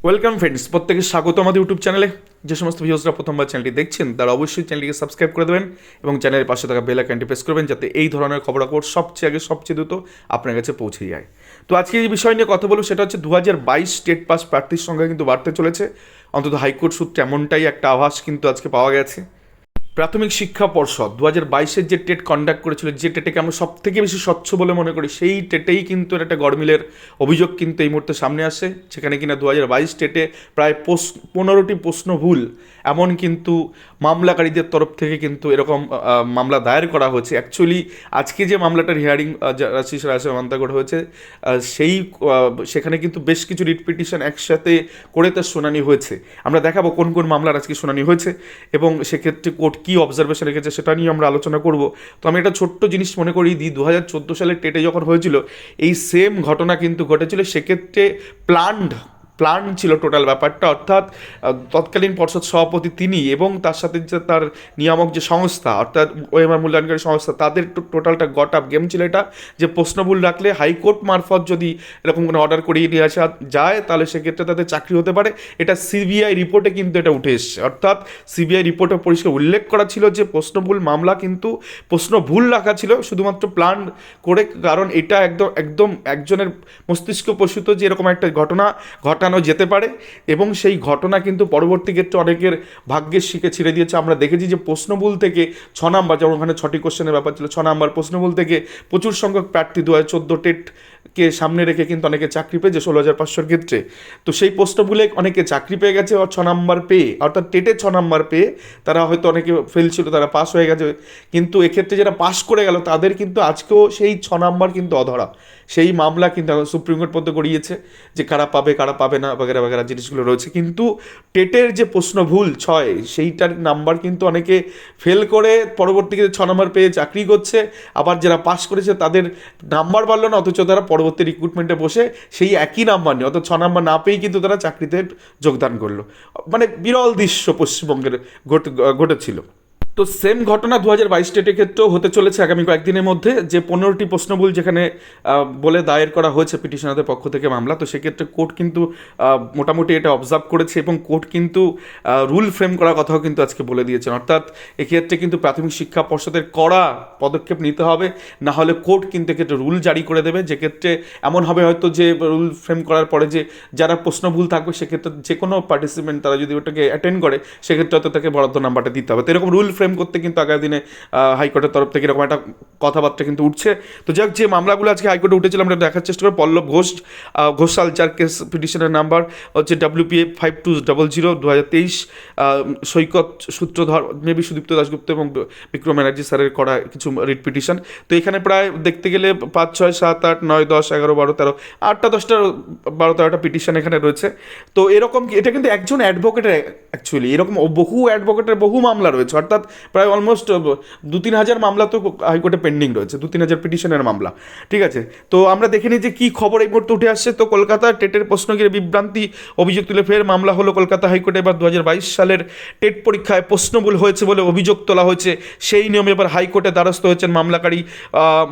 Welcome friends, প্রত্যেকে স্বাগত আমাদের ইউটিউব চ্যানেলে। যে সমস্ত ভিউজরা প্রথমবার চ্যানেলটি দেখছেন তারা অবশ্যই চ্যানেলটিকে সাবস্ক্রাইব করে দেবেন এবং চ্যানেলের পাশে থাকা বেল আইকনটি প্রেস করবেন যাতে এই ধরনের খবরাখবর সবচেয়ে আগে সবচেয়ে দ্রুত আপনার কাছে পৌঁছে যায়। তো আজকে যে বিষয় নিয়ে কথা বলবো সেটা হচ্ছে 2022 স্টেট পাস প্রার্থীর সংখ্যা কিন্তু বাড়তে চলেছে। অন্তত হাইকোর্ট সূত্রে এমনটাই একটা আভাস কিন্তু আজকে পাওয়া গেছে। প্রাথমিক শিক্ষা পর্ষদ 2022-এর যে টেট কন্ডাক্ট করেছিল, যে টেটেকে আমরা সব থেকে বেশি স্বচ্ছ বলে মনে করি, সেই টেটেই কিন্তু একটা গড়মিলের অভিযোগ কিন্তু এই মুহূর্তে সামনে আসে। সেখানে কিনা 2022 টেটে প্রায় 15টি প্রশ্ন ভুল এমন কিন্তু মামলাকারীদের তরফ থেকে কিন্তু এরকম মামলা দায়ের করা হয়েছে। অ্যাকচুয়ালি আজকে যে মামলাটার হিয়ারিং জাস্টিস রাজেশ মান্তাগড় হয়েছে সেখানে কিন্তু বেশ কিছু রিট পিটিশন একসাথে করে তার শুনানি হয়েছে। আমরা দেখাবো কোন কোন মামলার আজকে শুনানি হয়েছে এবং সেক্ষেত্রে কোর্ট কী অবজারভেশন রেখেছে সেটা নিয়ে আমরা আলোচনা করব। তো আমি একটা ছোট্ট জিনিস মনে করি দিই, 2014 সালের টেটে যখন হয়েছিল এই সেম ঘটনা কিন্তু ঘটেছিল। সেক্ষেত্রে প্ল্যান ছিল টোটাল ব্যাপারটা, অর্থাৎ তৎকালীন পর্ষদ সভাপতি তিনি এবং তার সাথে যে তার নিয়ামক যে সংস্থা অর্থাৎ ওএমআর মূল্যায়নকারী সংস্থা, তাদের টোটালটা গট আপ গেম ছিল এটা, যে প্রশ্ন ভুল রাখলে হাইকোর্ট মারফত যদি এরকম কোনো অর্ডার করিয়ে নিয়ে আসা যায় তাহলে সেক্ষেত্রে তাদের চাকরি হতে পারে। এটা সিবিআই রিপোর্টে কিন্তু এটা উঠে এসছে, অর্থাৎ সিবিআই রিপোর্টে পরিষ্কার উল্লেখ করা ছিল যে প্রশ্ন ভুল মামলা কিন্তু প্রশ্ন ভুল রাখা ছিল শুধুমাত্র প্ল্যান করে, কারণ এটা একদম একজনের মস্তিষ্ক প্রসূত যে এরকম একটা ঘটনা ঘটানো যেতে পারে এবং সেই ঘটনা কিন্তু পরবর্তী ক্ষেত্রে অনেকের ভাগ্যের শিখে ছিঁড়ে দিয়েছে। আমরা দেখেছি যে প্রশ্নভুল থেকে 6 নাম্বার, যেমন ওখানে 6টি কোশ্চেনের ব্যাপার ছিল, 6 নাম্বার প্রশ্নভুল থেকে প্রচুর সংখ্যক প্রার্থী 2014 টেটকে সামনে রেখে কিন্তু অনেকে চাকরি পেয়েছে 16,500 ক্ষেত্রে। তো সেই প্রশ্নভুলে অনেকে চাকরি পেয়ে গেছে 6 নাম্বার পেয়ে, অর্থাৎ টেটে 6 নাম্বার পেয়ে তারা হয়তো অনেকে ফেল ছিল, তারা পাস হয়ে গেছে। কিন্তু এক্ষেত্রে যারা পাস করে গেল তাদের কিন্তু আজকেও সেই 6 নাম্বার কিন্তু অধরা। সেই মামলা কিন্তু সুপ্রিম কোর্ট পর্যন্ত গড়িয়েছে যে কারা পাবে না বাগেরা বাগেরা জিনিসগুলো রয়েছে। কিন্তু টেটের যে প্রশ্ন ভুল 6, সেইটার নাম্বার কিন্তু অনেকে ফেল করে পরবর্তীতে 6 নাম্বার পেয়ে চাকরি করছে, আবার যারা পাস করেছে তাদের নাম্বার বাড়লো না, অথচ তারা পরবর্তী রিক্রুটমেন্টে বসে সেই একই নাম্বার নিয়ে, অর্থাৎ 6 নাম্বার না পেয়েই কিন্তু তারা চাকরিতে যোগদান করলো। মানে বিরল দৃশ্য পশ্চিমবঙ্গের ঘটেছিল। তো সেম ঘটনা 2022 টেটের ক্ষেত্রেও হতে চলেছে আগামী কয়েকদিনের মধ্যে, যে 15টি প্রশ্নভুল যেখানে বলে দায়ের করা হয়েছে পিটিশনারদের পক্ষ থেকে মামলা। তো সেক্ষেত্রে কোর্ট কিন্তু মোটামুটি এটা অবজার্ভ করেছে এবং কোর্ট কিন্তু রুল ফ্রেম করার কথাও কিন্তু আজকে বলে দিয়েছেন। অর্থাৎ এক্ষেত্রে কিন্তু প্রাথমিক শিক্ষা পর্ষদের কড়া পদক্ষেপ নিতে হবে, না হলে কোর্ট কিন্তু এক্ষেত্রে রুল জারি করে দেবে। যেক্ষেত্রে এমন হবে হয়তো যে রুল ফ্রেম করার পরে যে যারা প্রশ্নভুল থাকবে সেক্ষেত্রে যে কোনো পার্টিসিপেন্ট তারা যদি ওটাকে অ্যাটেন্ড করে সেক্ষেত্রে হয়তো তাকে বরাদ্দ নাম্বারটা দিতে হবে। তো এরকম রুল ফ্রেম করতে কিন্তু আগামী দিনে হাইকোর্টের তরফ থেকে এরকম একটা কথাবার্তা কিন্তু উঠছে। তো যাক, যে মামলাগুলো আজকে হাইকোর্টে উঠেছিল আমরা দেখার চেষ্টা করি। পল্লব ঘোষাল, যার কেস পিটিশনের নাম্বার হচ্ছে WPA 5200 2023, সৈকত সূত্রধর, মেবি সুদীপ্ত দাশগুপ্ত এবং বিক্রম ব্যানার্জি স্যারের করা কিছু রিট পিটিশন। তো এখানে প্রায় দেখতে গেলে 5, 6, 7, 8, 9, 10, 11, 12, 13, 8টা 10টা 12, 13টা পিটিশন এখানে রয়েছে। তো এরকম এটা কিন্তু একজন অ্যাডভোকেটের, অ্যাকচুয়ালি এরকম বহু অ্যাডভোকেটের বহু মামলা রয়েছে, অর্থাৎ প্রায় অলমোস্ট 2-3 হাজার মামলা তো হাইকোর্টে পেন্ডিং রয়েছে, 2-3 হাজার পিটিশনের মামলা। ঠিক আছে, তো আমরা দেখে নিই যে কী খবর এই মুহূর্তে উঠে আসছে। তো কলকাতা টেটের প্রশ্ন ঘিরে বিভ্রান্তি অভিযোগ তুলে ফের মামলা হলো কলকাতা হাইকোর্টে। এবার 2022 সালের টেট পরীক্ষায় প্রশ্নভুল হয়েছে বলে অভিযোগ তোলা হয়েছে। সেই নিয়মে এবার হাইকোর্টে দ্বারস্থ হয়েছেন মামলাকারী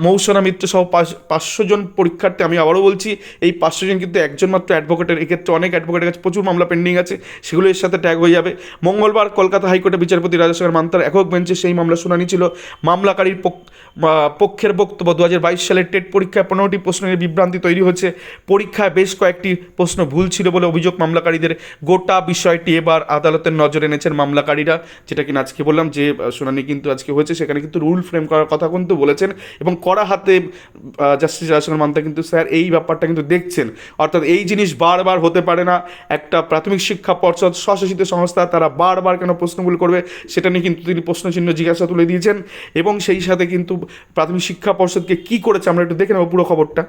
মৌসনা মিত্র সহ 500 জন পরীক্ষার্থী। আমি আবারও বলছি, এই 500 জন কিন্তু একজন মাত্র অ্যাডভোকেটের, এক্ষেত্রে অনেক অ্যাডভোকেটের কাছে প্রচুর মামলা পেন্ডিং আছে, সেগুলো এর সাথে ট্যাগ হয়ে যাবে। মঙ্গলবার কলকাতা হাইকোর্টে বিচারপতি রাজেশ মান্তার একক বেঞ্চে সেই মামলা শুনানি ছিল। মামলাকারীর পক্ষের বক্তব্য, 2022 সালের টেট পরীক্ষায় 15টি প্রশ্নের বিভ্রান্তি তৈরি হয়েছে। পরীক্ষায় বেশ কয়েকটি প্রশ্ন ভুল ছিল বলে অভিযোগ মামলাকারীদের। গোটা বিষয়টি এবার আদালতের নজরে এনেছেন মামলাকারীরা, যেটা কিনা আজকে বললাম যে শুনানি কিন্তু আজকে হয়েছে। সেখানে কিন্তু রুল ফ্রেম করার কথা কিন্তু বলেছেন এবং কড়া হাতে জাস্টিস রাজেশ মান্তা কিন্তু স্যার এই ব্যাপারটা কিন্তু দেখছেন। অর্থাৎ এই জিনিস বারবার হতে পারে না। একটা প্রাথমিক শিক্ষা পর্ষদ স্বশাসিত সংস্থা, তারা বারবার কেন প্রশ্নগুলো করবে সেটা নিয়ে কিন্তু তিনি প্রশ্নচিহ্ন জিজ্ঞাসা তুলে দিয়েছেন। এবং সেই সাথে কিন্তু প্রাথমিক শিক্ষা পর্ষদকে কী করেছে আমরা একটু দেখে নেব পুরো খবরটা।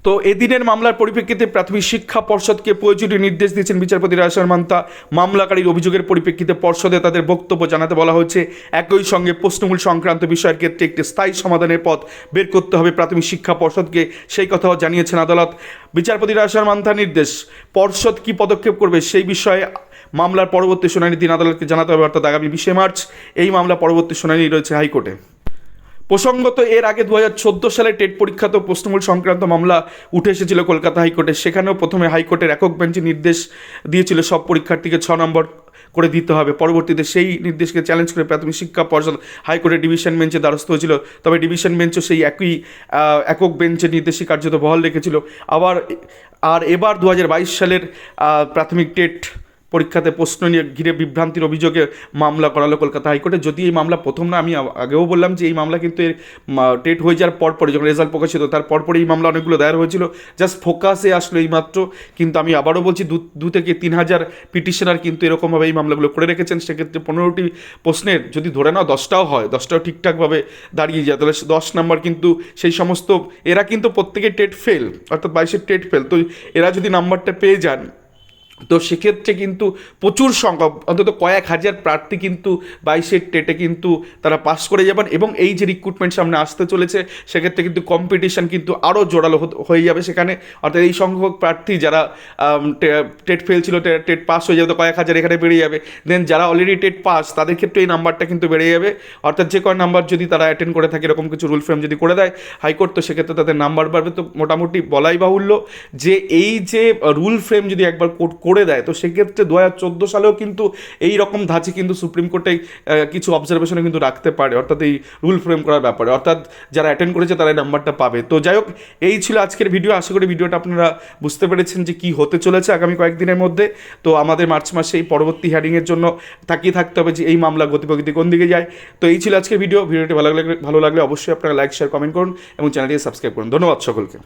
তো এদিনের মামলার পরিপ্রেক্ষিতে প্রাথমিক শিক্ষা পর্ষদকে প্রয়োজনীয় নির্দেশ দিয়েছেন বিচারপতি রাজেশ মান্তা। মামলাকারীর অভিযোগের পরিপ্রেক্ষিতে পর্ষদে তাদের বক্তব্য জানাতে বলা হয়েছে। একই সঙ্গে প্রশ্নমূল সংক্রান্ত বিষয়ের ক্ষেত্রে একটি স্থায়ী সমাধানের পথ বের করতে হবে প্রাথমিক শিক্ষা পর্ষদকে, সেই কথাও জানিয়েছেন আদালত। বিচারপতি রাজেশ মান্তার নির্দেশ, পর্ষদ কী পদক্ষেপ করবে সেই বিষয়ে মামলার পরবর্তী শুনানির দিন আদালতকে জানাতে হবে, অর্থাৎ আগামী 20 মার্চ এই মামলা পরবর্তী শুনানি রয়েছে হাইকোর্টে। প্রসঙ্গত এর আগে 2014 সালে টেট পরীক্ষাতেও প্রশ্নমূল সংক্রান্ত মামলা উঠে এসেছিল কলকাতা হাইকোর্টে। সেখানেও প্রথমে হাইকোর্টের একক বেঞ্চে নির্দেশ দিয়েছিল সব পরীক্ষার্থীকে 6 নম্বর করে দিতে হবে। পরবর্তীতে সেই নির্দেশকে চ্যালেঞ্জ করে প্রাথমিক শিক্ষা পর্ষদ হাইকোর্টের ডিভিশন বেঞ্চে দ্বারস্থ হয়েছিল। তবে ডিভিশন বেঞ্চও সেই একই একক বেঞ্চের নির্দেশই কার্যত বহাল রেখেছিল। এবার 2022 সালের প্রাথমিক টেট পরীক্ষাতে প্রশ্ন নিয়ে ঘিরে বিভ্রান্তির অভিযোগে মামলা করালো কলকাতা হাইকোর্টে। যদি এই মামলা প্রথম না, আমি আগেও বললাম যে এই মামলা কিন্তু টেট হয়ে যাওয়ার পরপরই, যখন রেজাল্ট প্রকাশিত তার পরপরই এই মামলা অনেকগুলো দায়ের হয়েছিল, জাস্ট ফোকাসে আসলো এই মাত্র। কিন্তু আমি আবারও বলছি 2 থেকে 3,000 পিটিশনার কিন্তু এরকমভাবে এই মামলাগুলো করে রেখেছেন। সেক্ষেত্রে 15টি প্রশ্নের যদি ধরে নাও 10টাও হয়, 10টাও ঠিকঠাকভাবে দাঁড়িয়ে যায়, তাহলে 10 নাম্বার কিন্তু সেই সমস্ত, এরা কিন্তু প্রত্যেকে টেট ফেল, অর্থাৎ 22-এর টেট ফেল। তো এরা যদি নাম্বারটা পেয়ে যান, তো সেক্ষেত্রে কিন্তু প্রচুর সংখ্যক, অন্তত কয়েক হাজার প্রার্থী কিন্তু 22-এর টেটে কিন্তু তারা পাস করে যাবেন। এবং এই যে রিক্রুটমেন্ট সামনে আসতে চলেছে, সেক্ষেত্রে কিন্তু কম্পিটিশান কিন্তু আরও জোরালো হয়ে যাবে সেখানে। অর্থাৎ এই সংখ্যক প্রার্থী যারা টেট ফেল ছিল, টেট পাস হয়ে যাবে, তো কয়েক হাজার এখানে বেড়ে যাবে। দেন যারা অলরেডি টেট পাস, তাদের ক্ষেত্রে এই নাম্বারটা কিন্তু বেড়ে যাবে। অর্থাৎ যে কয় নাম্বার যদি তারা অ্যাটেন্ড করে থাকে, এরকম কিছু রুল ফ্রেম যদি করে দেয় হাইকোর্ট, তো সেক্ষেত্রে তাদের নাম্বার বাড়বে। তো মোটামুটি বলাই বাহুল্য যে এই যে রুল ফ্রেম যদি একবার কোর্ট করে দেয়, তো সেক্ষেত্রে 2014 সালেও কিন্তু এই রকম ধাঁচে কিন্তু সুপ্রিম কোর্টে কিছু অবজারভেশনে কিন্তু রাখতে পারে, অর্থাৎ এই রুল ফ্রেম করার ব্যাপারে। অর্থাৎ যারা অ্যাটেন্ড করেছে তারা এই নাম্বারটা পাবে। তো যাই হোক, এই ছিল আজকের ভিডিও। আশা করি ভিডিওটা আপনারা বুঝতে পেরেছেন যে কী হতে চলেছে আগামী কয়েকদিনের মধ্যে। তো আমাদের মার্চ মাসে এই পরবর্তী হিয়ারিংয়ের জন্য তাকিয়ে থাকতে হবে যে এই মামলা গতিপ্রকৃতি কোন দিকে যায়। তো এই ছিল আজকের ভিডিওটি ভালো লাগলে অবশ্যই আপনারা লাইক, শেয়ার, কমেন্ট করুন এবং চ্যানেলটিকে সাবস্ক্রাইব করুন। ধন্যবাদ সকলকে।